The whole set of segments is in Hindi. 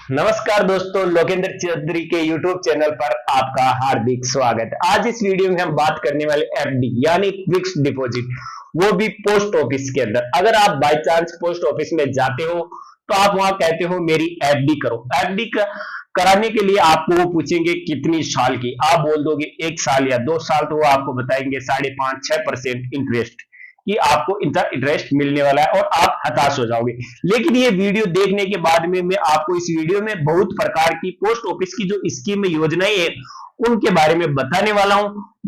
नमस्कार दोस्तों, लोकेंद्र चौधरी के YouTube चैनल पर आपका हार्दिक स्वागत है। आज इस वीडियो में हम बात करने वाले एफडी यानी फिक्स्ड डिपॉजिट, वो भी पोस्ट ऑफिस के अंदर। अगर आप बाय चांस पोस्ट ऑफिस में जाते हो तो आप वहां कहते हो मेरी एफडी करो। एफडी कराने के लिए आपको वो पूछेंगे कितनी साल की, आप बोल दोगे 1 साल या 2 साल, तो वो आपको बताएंगे 5.5-6% इंटरेस्ट कि आपको इतना इंटरेस्ट मिलने वाला है और आप हताश हो जाओगे। लेकिन ये वीडियो देखने के बाद में मैं आपको इस वीडियो में बहुत प्रकार की पोस्ट ऑफिस की जो स्कीम में योजनाएं हैं उनके बारे में बताने वाला हूं।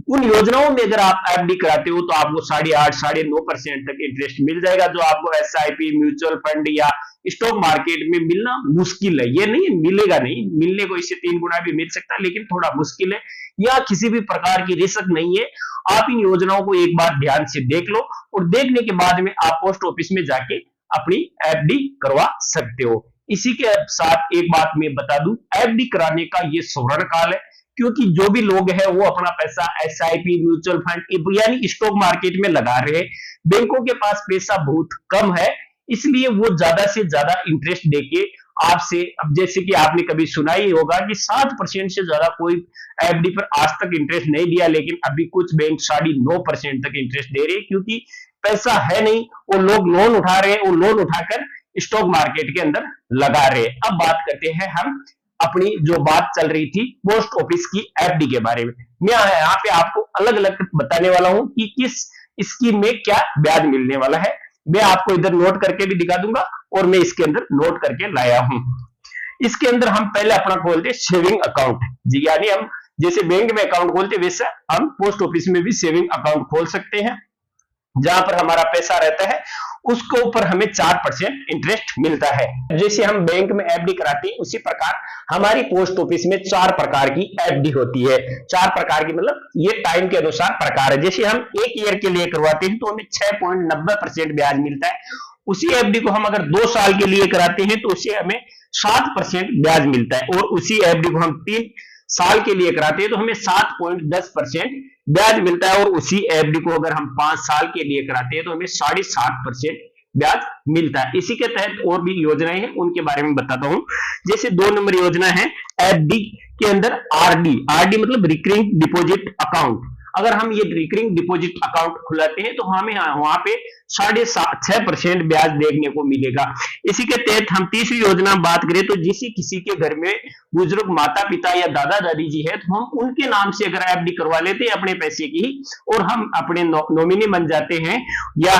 उन योजनाओं में अगर आप एफडी कराते हो तो आपको 8.5-9% तक इंटरेस्ट मिल जाएगा, जो आपको एसआईपी, म्यूचुअल फंड या स्टॉक मार्केट में मिलना मुश्किल है। ये नहीं मिलेगा, नहीं मिलने को इससे 3 गुना भी मिल सकता है, लेकिन थोड़ा मुश्किल है या किसी भी प्रकार की रिस्क नहीं है। आप इन योजनाओं को एक बार ध्यान से देख लो और देखने के बाद में आप पोस्ट ऑफिस में जाके अपनी एफडी करवा सकते हो। इसी के साथ एक बात मैं बता दूं, एफडी कराने का ये सुवर्ण काल है, क्योंकि जो भी लोग हैं वो अपना पैसा एसआईपी, म्यूचुअल फंड यानी स्टॉक मार्केट में लगा रहे हैं। बैंकों के पास पैसा बहुत कम है, इसलिए वो ज्यादा से ज्यादा इंटरेस्ट देके आपसे, अब जैसे कि आपने कभी सुना ही होगा कि 7% से ज्यादा कोई एफडी पर आज तक इंटरेस्ट नहीं दिया, लेकिन अभी कुछ बैंक 9.5% तक इंटरेस्ट दे रहे हैं, क्योंकि पैसा है नहीं, वो लोग लोन उठा रहे हैं, वो लोन उठाकर स्टॉक मार्केट के अंदर लगा रहे हैं। अब बात करते हैं हम अपनी जो बात चल रही थी पोस्ट ऑफिस की एफडी के बारे में। मैं यहाँ पे आपको अलग अलग बताने वाला हूं कि किस स्कीम में क्या ब्याज मिलने वाला है। मैं आपको इधर नोट करके भी दिखा दूंगा और मैं इसके अंदर नोट करके लाया हूं। इसके अंदर हम पहले अपना खोलते सेविंग अकाउंट जी, यानी हम जैसे बैंक में अकाउंट खोलते वैसे हम पोस्ट ऑफिस में भी सेविंग अकाउंट खोल सकते हैं, जहां पर हमारा पैसा रहता है उसके ऊपर हमें 4% इंटरेस्ट मिलता है। जैसे हम बैंक में एफडी कराते हैं उसी प्रकार हमारी पोस्ट ऑफिस में 4 प्रकार की एफडी होती है। 4 प्रकार की मतलब ये टाइम के अनुसार प्रकार है। जैसे हम 1 ईयर के लिए करवाते हैं तो हमें 6.90% ब्याज मिलता है। उसी एफडी को हम अगर 2 साल के लिए कराते हैं तो उससे हमें 7% ब्याज मिलता है, और उसी एफडी को हम 3 साल के लिए कराते हैं तो हमें 7.10% ब्याज मिलता है, और उसी एफडी को अगर हम 5 साल के लिए कराते हैं तो हमें 7.5% ब्याज मिलता है। इसी के तहत और भी योजनाएं हैं, उनके बारे में बताता हूं। जैसे 2 नंबर योजना है एफडी के अंदर आरडी। आरडी मतलब रिकरिंग डिपॉजिट अकाउंट। अगर हम ये रिकरिंग डिपॉजिट अकाउंट खुलाते हैं तो हमें वहां पे 6.5% ब्याज देखने को मिलेगा। इसी के तहत हम तीसरी योजना बात करें तो जिसे किसी के घर में बुजुर्ग माता पिता या दादा दादी जी है तो हम उनके नाम से अगर एफडी करवा लेते हैं अपने पैसे की, और हम अपने नॉमिनी बन जाते हैं या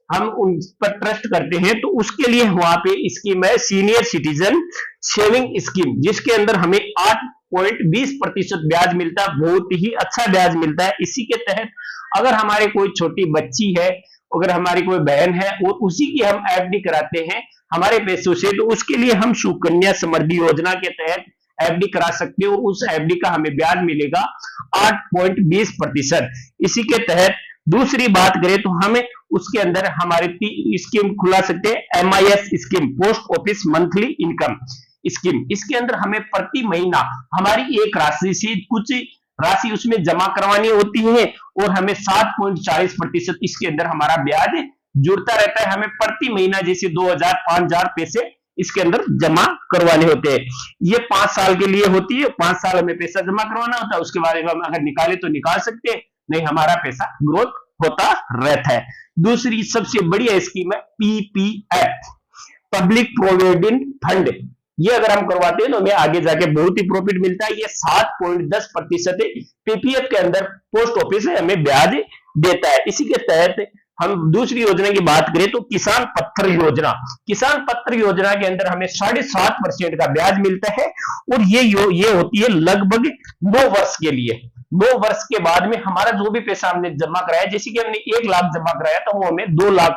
हम उन पर ट्रस्ट करते हैं, तो उसके लिए वहां पे स्कीम है सीनियर सिटीजन सेविंग स्कीम, जिसके अंदर हमें 8.20% ब्याज मिलता है। बहुत ही अच्छा ब्याज मिलता है। इसी के तहत अगर हमारे कोई छोटी बच्ची है, अगर हमारी कोई बहन है और उसी की हम एफडी कराते हैं हमारे पैसों से, तो उसके लिए हम सुकन्या समृद्धि योजना के तहत एफडी करा सकते हो। उस एफडी का हमें ब्याज मिलेगा 8.20%। इसी के तहत दूसरी बात करें तो हमें उसके अंदर हमारे स्कीम खुला सकते हैं MIS scheme, post office monthly income scheme. इसके अंदर हमें प्रति महीना हमारी एक राशि से कुछ राशि उसमें जमा करवानी होती है, और हमें 7.40% इसके अंदर हमारा ब्याज जुड़ता रहता है। हमें प्रति महीना जैसे 2,000-5,000 पैसे इसके अंदर जमा करवाने होते हैं। ये 5 साल के लिए होती है। 5 साल में पैसा जमा करवाना होता है, उसके बाद हम अगर निकाले तो निकाल सकते हैं, नहीं हमारा पैसा ग्रोथ होता रहता है। दूसरी सबसे बढ़िया स्कीम है पीपीएफ, पब्लिक प्रोविडेंट फंड। ये अगर हम करवाते हैं तो हमें आगे जाके बहुत ही प्रॉफिट मिलता है। ये 7.10% है। पीपीएफ के अंदर पोस्ट ऑफिस हमें ब्याज देता है। इसी के तहत हम दूसरी योजना की बात करें तो किसान पत्र योजना। किसान पत्र योजना के अंदर हमें 7.5% का ब्याज मिलता है, और ये होती है लगभग 2 वर्ष के लिए। 2 वर्ष के बाद में हमारा जो भी पैसा हमने जमा कराया, जैसे कि हमने 1 लाख जमा कराया तो वो हमें 2 लाख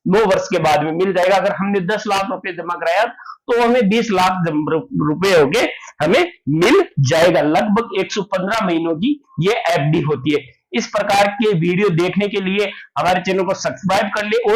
2 वर्ष के बाद में मिल जाएगा। अगर हमने 10 लाख रुपए जमा कराया तो हमें 20 लाख रुपए हो गए हमें मिल जाएगा। लगभग 115 महीनों की ये एफडी होती है। इस प्रकार के वीडियो देखने के लिए हमारे चैनल को सब्सक्राइब कर ले और